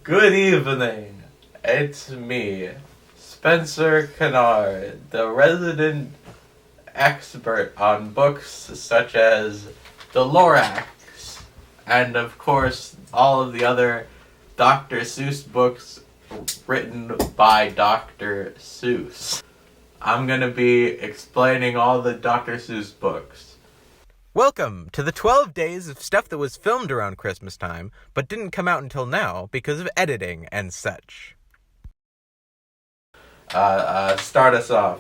Good evening. It's me, Spencer Kennard, the resident expert on books such as the Lorax, and of course all of the other Dr. Seuss books written by Dr. Seuss. I'm gonna be explaining all the Dr. Seuss books. Welcome to the 12 days of stuff that was filmed around Christmas time, but didn't come out until now because of editing and such. Start us off.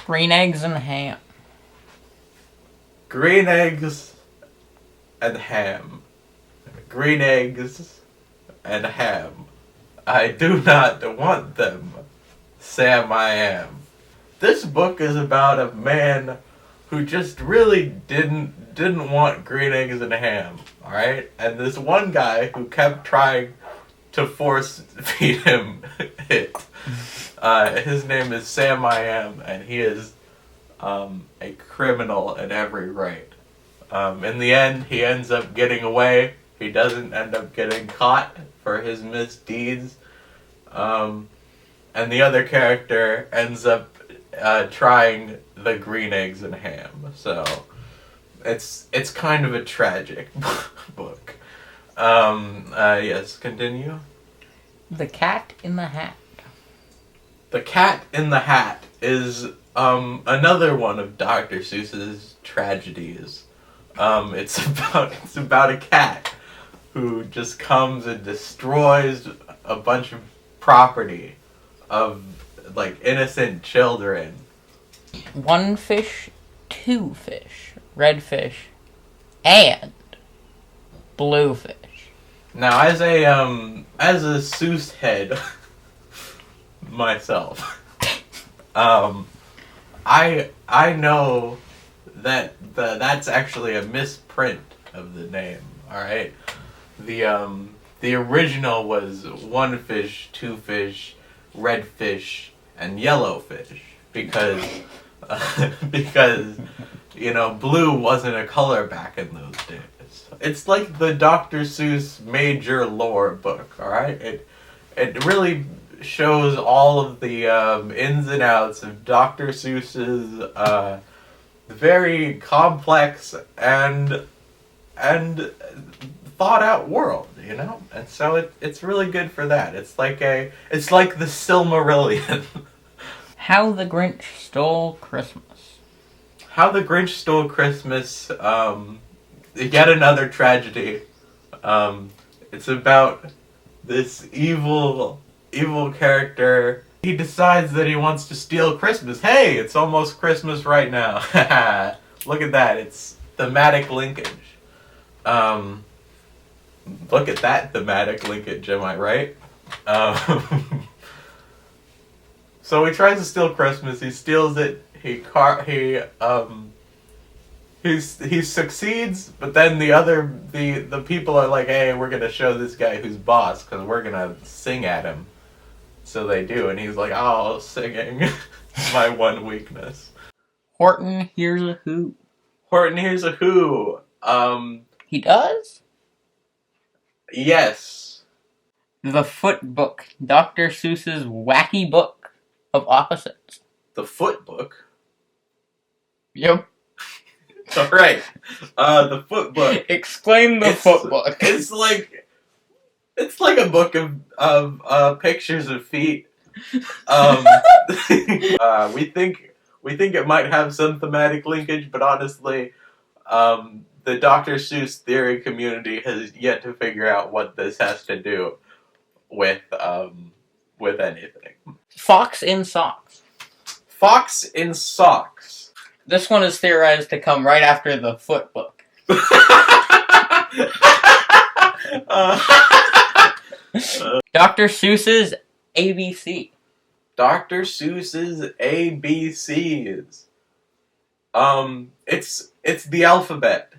Green eggs and ham. Green eggs and ham. Green eggs and ham. I do not want them. Sam I am. This book is about a man who just really didn't want green eggs and ham, alright? And this one guy who kept trying to force feed him it. His name is Sam I Am, and he is a criminal in every right. In the end, he ends up getting away. He doesn't end up getting caught for his misdeeds. And the other character ends up trying the green eggs and ham. So it's kind of a tragic book. Yes, continue. The Cat in the Hat. The Cat in the Hat is another one of Dr. Seuss's tragedies. It's about a cat who just comes and destroys a bunch of property of like innocent children. One fish, two fish, red fish, and blue fish. Now, as a Seuss head myself, I know that that's actually a misprint of the name. All right, the original was one fish, two fish, red fish, and yellow fish because blue wasn't a color back in those days. It's like the Dr. Seuss major lore book, alright? It really shows all of the ins and outs of Dr. Seuss's very complex and thought out world, you know? And so it's really good for that. It's like the Silmarillion. How the Grinch Stole Christmas. How the Grinch Stole Christmas, yet another tragedy. It's about this evil character. He decides that he wants to steal Christmas. Hey, it's almost Christmas right now. Look at that. It's thematic linkage. Look at that thematic linkage, am I right? So he tries to steal Christmas. He steals it. He succeeds, but then the people are like, "Hey, we're gonna show this guy who's boss because we're gonna sing at him." So they do, and he's like, "Oh, singing, my one weakness." Horton hears a who. Horton hears a who. He does? Yes. The Foot Book. Dr. Seuss's wacky book of opposites. The Foot Book. Yep. All right. The Foot Book. Explain the Foot Book. It's like a book of pictures of feet. We think it might have some thematic linkage, but honestly, the Dr. Seuss theory community has yet to figure out what this has to do with anything. Fox in Socks. Fox in Socks. This one is theorized to come right after the Foot Book. Dr. Seuss's ABC. Dr. Seuss's ABCs. It's the alphabet.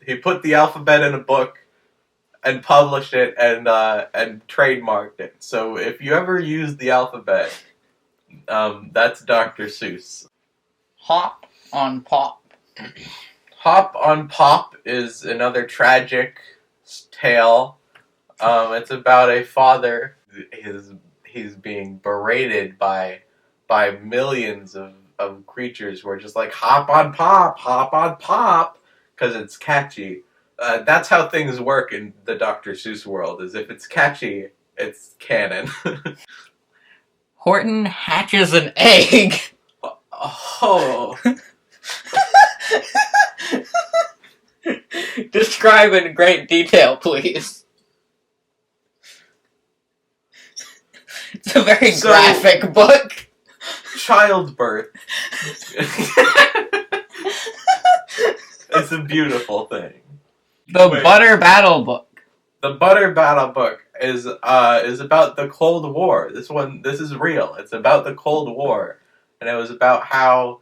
He put the alphabet in a book and published it and trademarked it. So if you ever use the alphabet, that's Dr. Seuss. Hop on Pop. Hop on Pop is another tragic tale It's about a father. He's being berated by millions of creatures who are just like hop on pop, because it's catchy. That's how things work in the Dr. Seuss world. Is if it's catchy, it's canon. Horton hatches an egg. Oh. Describe in great detail, please. It's a very graphic book. Childbirth. It's a beautiful thing. The Butter Battle book. The Butter Battle book is about the Cold War. This is real. It's about the Cold War, and it was about how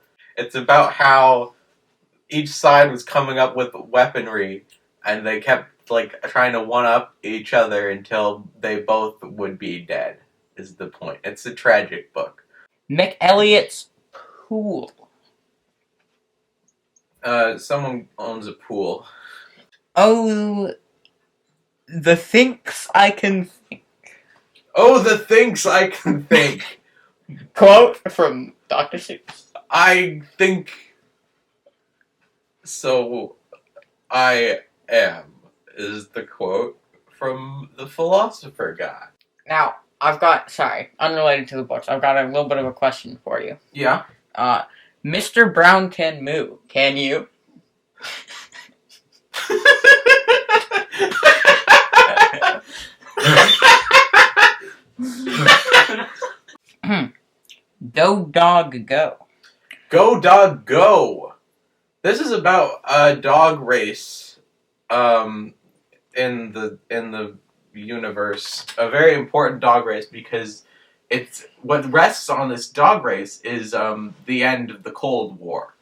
each side was coming up with weaponry, and they kept like trying to one up each other until they both would be dead. Is the point? It's a tragic book. Mick Elliott's Pool. Someone owns a pool. Oh, the Thinks I Can Think. Oh, the things I can think. Quote from Dr. Seuss. I think so. I am is the quote from the philosopher guy. Now, unrelated to the books, I've got a little bit of a question for you. Yeah. Mr. Brown can moo. Can you? Go Dog Go. Go Dog Go. This is about a dog race in the universe. A very important dog race because it's what rests on this dog race is the end of the Cold War.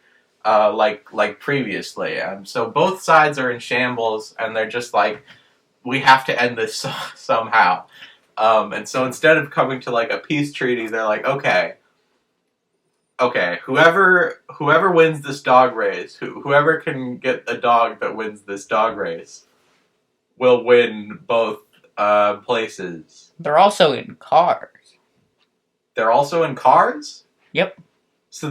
Like previously. So both sides are in shambles and they're just like, we have to end this somehow. And so instead of coming to like a peace treaty, they're like, okay, whoever wins this dog race, whoever can get a dog that wins this dog race, will win both places. They're also in cars. They're also in cars? Yep. So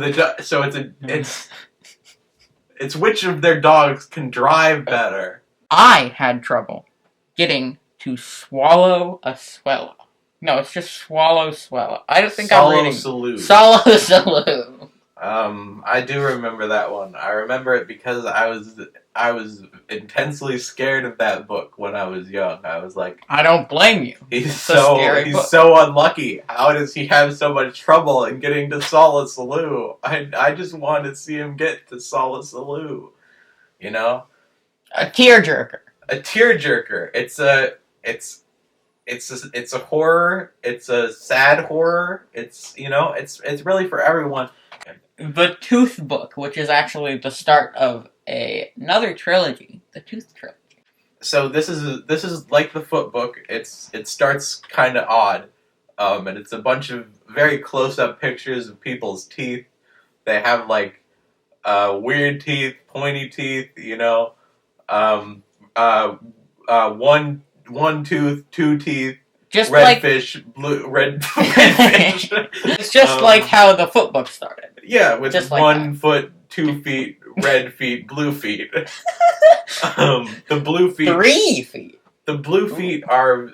it's which of their dogs can drive better. I had trouble getting to swallow a swallow. No, it's just swallow swallow. I don't think I'm reading. Salute. Swallow salute. I do remember that one. I remember it because I was intensely scared of that book when I was young. I was like, I don't blame you. He's so unlucky. How does he have so much trouble in getting to Solace Salute? I just want to see him get to Solace Salute. You know? A tearjerker. A tearjerker. It's a horror. It's a sad horror. It's really for everyone. The Tooth Book, which is actually the start of another trilogy, the Tooth Trilogy. So this is like the Foot Book. It starts kind of odd, and it's a bunch of very close-up pictures of people's teeth. They have like weird teeth, pointy teeth. One tooth, two teeth. Just red like fish, red fish. It's just like how the Foot Book started. Yeah, with just like 1 foot, 2 feet, red feet, blue feet. The blue feet. 3 feet. The blue feet are,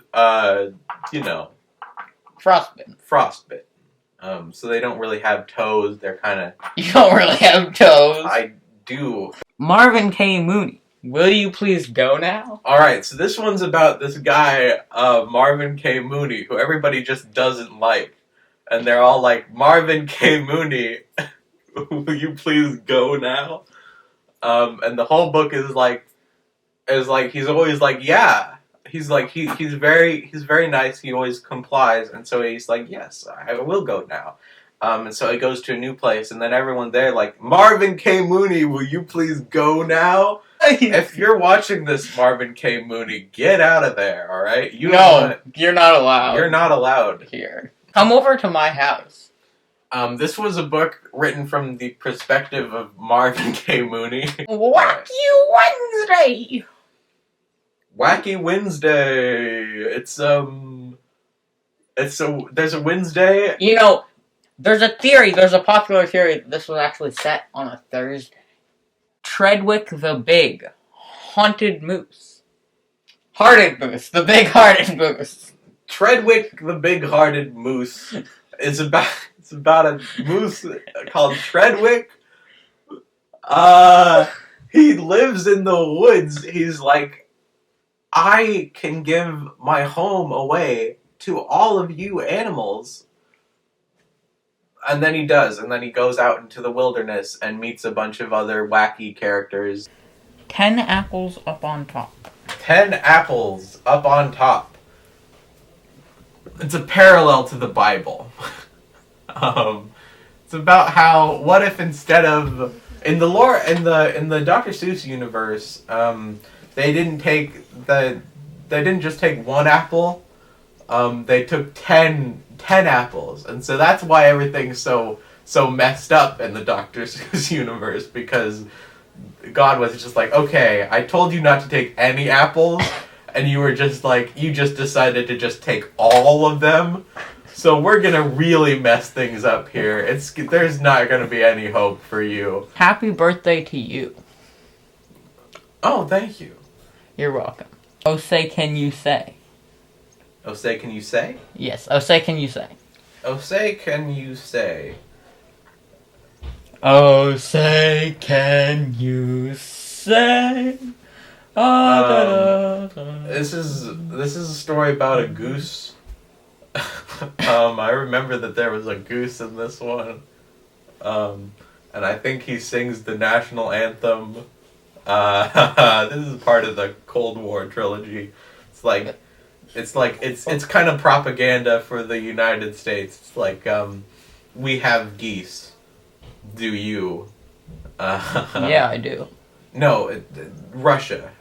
frostbitten. So they don't really have toes. They're kind of. You don't really have toes. I do. Marvin K. Mooney. Will you please go now? Alright, so this one's about this guy, Marvin K. Mooney, who everybody just doesn't like. And they're all like, Marvin K. Mooney, will you please go now? And the whole book is like, he's always like, yeah. He's like, he's very nice, he always complies, and so he's like, yes, I will go now. And so he goes to a new place, and then everyone there like, Marvin K. Mooney, will you please go now? If you're watching this, Marvin K. Mooney, get out of there, alright? You're not allowed. You're not allowed. Here. Come over to my house. This was a book written from the perspective of Marvin K. Mooney. Wacky Wednesday! Wacky Wednesday. There's a Wednesday. You know, there's a popular theory that this was actually set on a Thursday. Treadwick the Big, Haunted Moose. Hearted Moose, the big-hearted moose. Treadwick the Big-Hearted Moose is about a moose called Treadwick. He lives in the woods. He's like, I can give my home away to all of you animals. And then he does, and then he goes out into the wilderness and meets a bunch of other wacky characters. 10 apples up on top. 10 apples up on top. It's a parallel to the Bible. It's about how, what if instead of, in the Dr. Seuss universe, they didn't just take one apple, they took 10 apples, and so that's why everything's so messed up in the Dr. Seuss universe, because God was just like, okay, I told you not to take any apples, and you were just like, you just decided to just take all of them, so we're gonna really mess things up here. There's not gonna be any hope for you. Happy birthday to you. Oh, thank you. You're welcome. Oh, say can you say? Oh, say can you say? Yes, oh, say can you say? Oh, say can you say? Oh, say can you say? This is a story about a goose. I remember that there was a goose in this one. And I think he sings the national anthem. This is part of the Cold War trilogy. It's kind of propaganda for the United States. It's like, we have geese. Do you? Yeah, I do. No, Russia.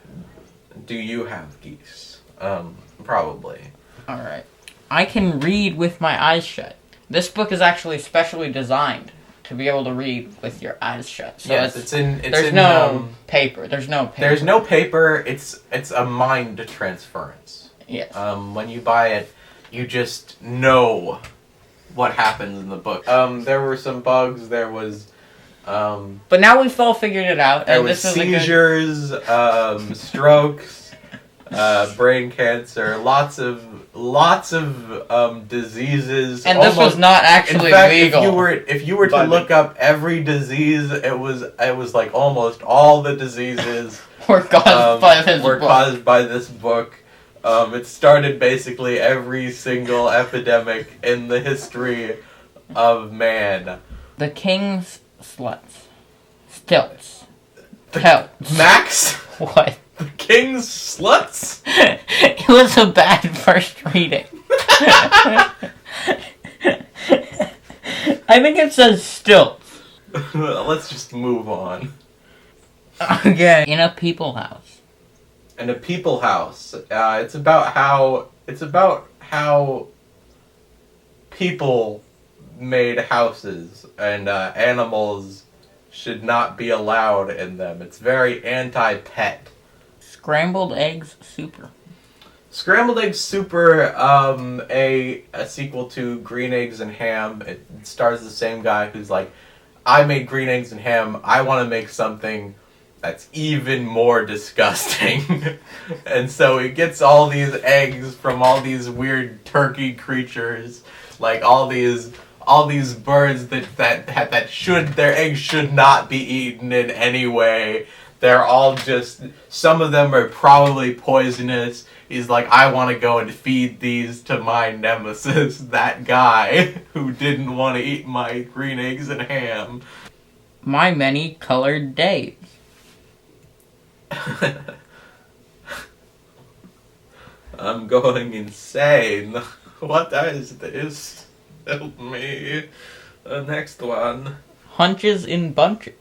Do you have geese? Probably. Alright. I can read with my eyes shut. This book is actually specially designed to be able to read with your eyes shut. So yes, there's no paper. There's no paper. There's no paper. It's a mind transference. Yes. When you buy it, you just know what happens in the book. There were some bugs. There was. But now we've all figured it out. There was seizures, strokes, brain cancer, lots of diseases. And this was not actually legal. If you were to look up every disease, it was like almost all the diseases were caused by this book. It started basically every single epidemic in the history of man. The king's sluts. Stilts. Pelts. Max? What? The king's sluts? It was a bad first reading. I think it says stilts. Let's just move on. Okay. In a people house. In a people house. It's about how people made houses and animals should not be allowed in them. It's very anti-pet. Scrambled Eggs Super. Scrambled Eggs Super, a sequel to Green Eggs and Ham. It stars the same guy who's like, I made Green Eggs and Ham, I want to make something that's even more disgusting. And so he gets all these eggs from all these weird turkey creatures, like all these birds their eggs should not be eaten in any way. They're all just, some of them are probably poisonous. He's like, I want to go and feed these to my nemesis, that guy who didn't want to eat my Green Eggs and Ham. My Many Colored Days. I'm going insane. What is this? Help me. The next one. Hunches in Bunches.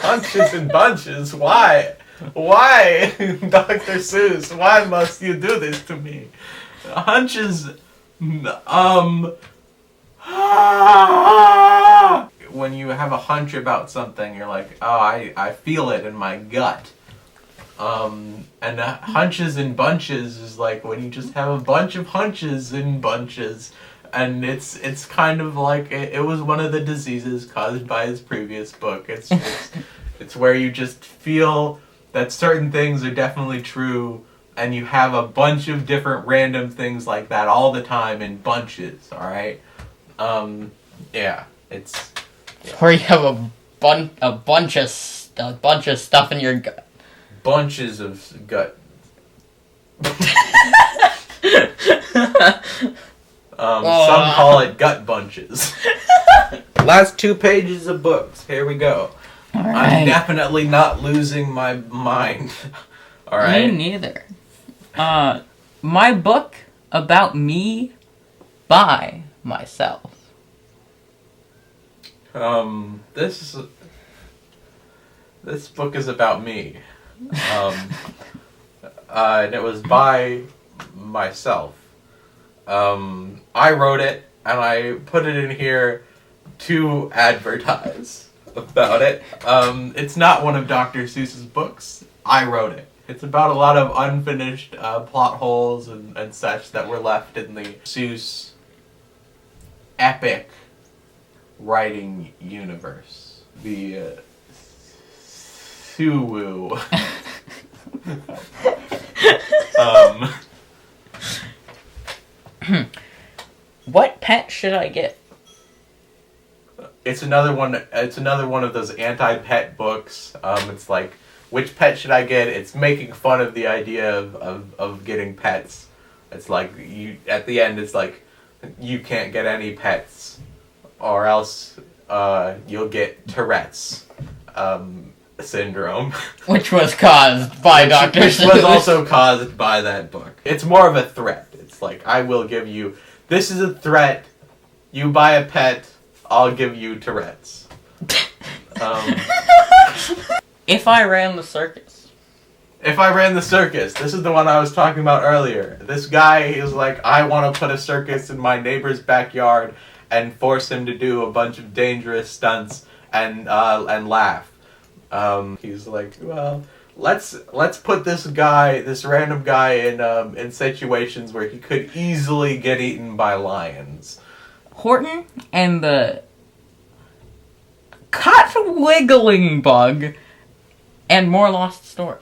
Hunches in bunches? Why? Why, Dr. Seuss? Why must you do this to me? Hunches... When you have a hunch about something, you're like, oh, I feel it in my gut. And hunches and bunches is like when you just have a bunch of hunches and bunches. And it's kind of like it was one of the diseases caused by his previous book. It's where you just feel that certain things are definitely true, and you have a bunch of different random things like that all the time in bunches. All right, yeah, it's Where you have a bunch of stuff in your gut. Bunches of gut. Some call it gut bunches. Last 2 pages of books. Here we go. All right. I'm definitely not losing my mind. All right. Me neither. My book about me by myself. This book is about me. And it was by myself. I wrote it, and I put it in here to advertise about it. It's not one of Dr. Seuss's books. I wrote it. It's about a lot of unfinished plot holes and such that were left in the Seuss Epic Writing Universe. The Suwoo. What pet should I get? It's another one. It's another one of those anti-pet books. It's like, which pet should I get? It's making fun of the idea of getting pets. It's like you at the end. It's like you can't get any pets, or else you'll get Tourette's syndrome, Which was caused by Dr. which Seuss. was also caused by that book. It's more of a threat. It's like, I will give you. This is a threat. You buy a pet, I'll give you Tourette's. If I ran the circus. If I ran the circus, this is the one I was talking about earlier. This guy, he was like, I want to put a circus in my neighbor's backyard and force him to do a bunch of dangerous stunts and laugh. He's like, well, let's put this random guy in situations where he could easily get eaten by lions. Horton and the Cotwiggling Bug and more lost stories.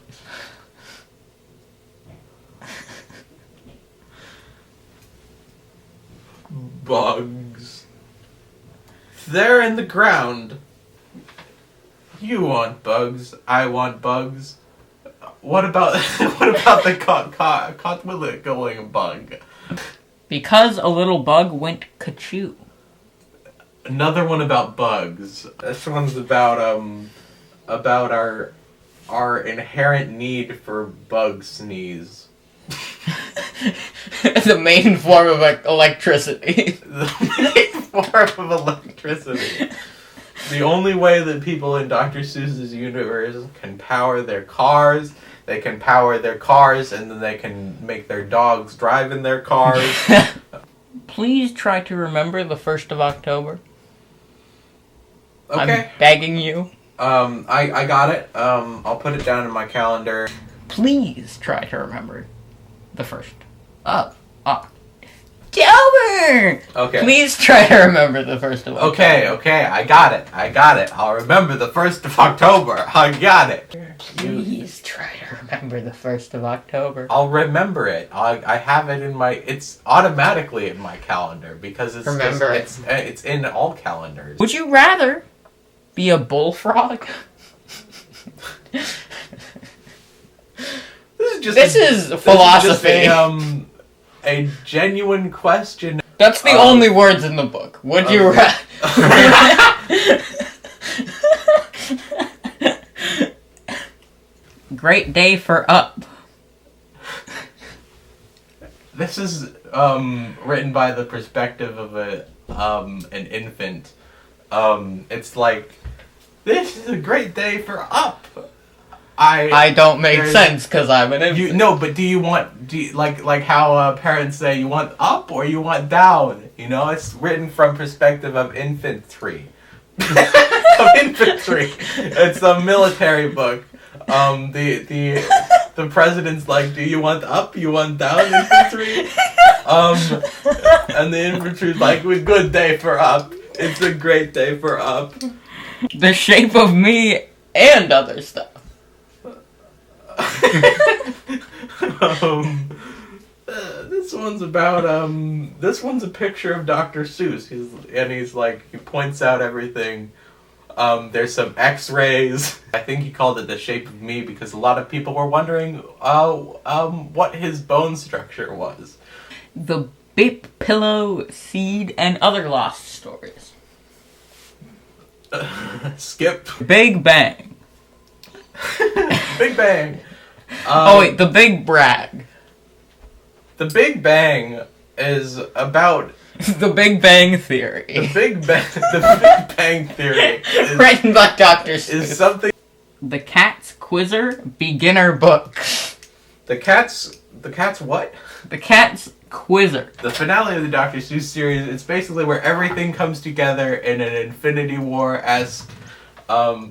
Bugs. They're in the ground. You want bugs. I want bugs. What about the Cotwiggling Bug? Because a little bug went ka-choo. Another one about bugs. This one's about our inherent need for bug sneeze. The main form of electricity. The main form of electricity. The only way that people in Dr. Seuss's universe can power their cars, they can power their cars, and then they can make their dogs drive in their cars. Please try to remember the 1st of October. Okay. I'm begging you. I got it. I'll put it down in my calendar. Please try to remember the 1st of October. Okay. Please try to remember the 1st of October. Okay, I got it. I'll remember the 1st of October. I got it. Please try to remember the 1st of October. I'll remember it. I have it in my. It's automatically in my calendar because it's Remember it's in all calendars. Would you rather be a bullfrog? This is philosophy. A genuine question. That's the only words in the book. Would you rather? Great day for Up. This is written by the perspective of an infant. It's like, this is a great day for Up. I don't make sense because I'm an infant. But do you like how parents say you want up or you want down? You know, it's written from perspective of infantry. Of infantry. It's a military book. The the president's like, do you want up? You want down, infantry? And the infantry's like, good day for up. It's a great day for up. The Shape of Me and other stuff. This one's about this one's a picture of Dr. Seuss. He's like, he points out everything. There's some X-rays. I think he called it The Shape of Me because a lot of people were wondering what his bone structure was. The Bip Pillow, Seed, and other lost stories. Skip. Big Bang. Big Bang. Oh wait, The Big Brag. The Big Bang is about The Big Bang Theory. the Big Bang Theory Written by Dr. Seuss. is something. The Cat's Quizzer Beginner Book. The cat's what? The Cat's Quizzer. The finale of the Dr. Seuss series. It's basically where everything comes together in an Infinity War-esque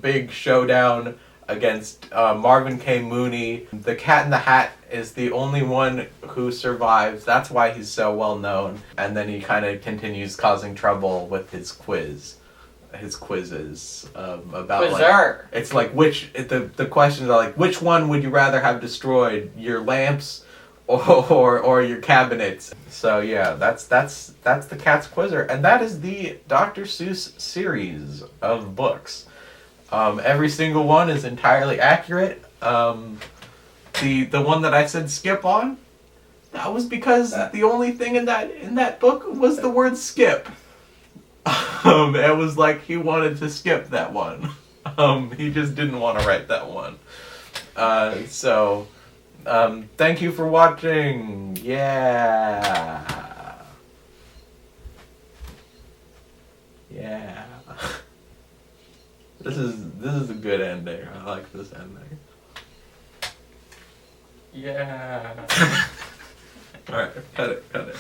big showdown against Marvin K. Mooney. The Cat in the Hat is the only one who survives. That's why he's so well known. And then he kind of continues causing trouble with his quizzes about Quizzer. like, it's like the questions are like, which one would you rather have destroyed, your lamps or your cabinets? So yeah, that's the Cat's Quizzer, and that is the Dr. Seuss series of books. Every single one is entirely accurate. The one that I said skip on, that was because the only thing in that book was the word skip. It was like he wanted to skip that one. He just didn't want to write that one. So thank you for watching. Yeah. Yeah. This is a good ending. I like this ending. Yeah. Alright, cut it.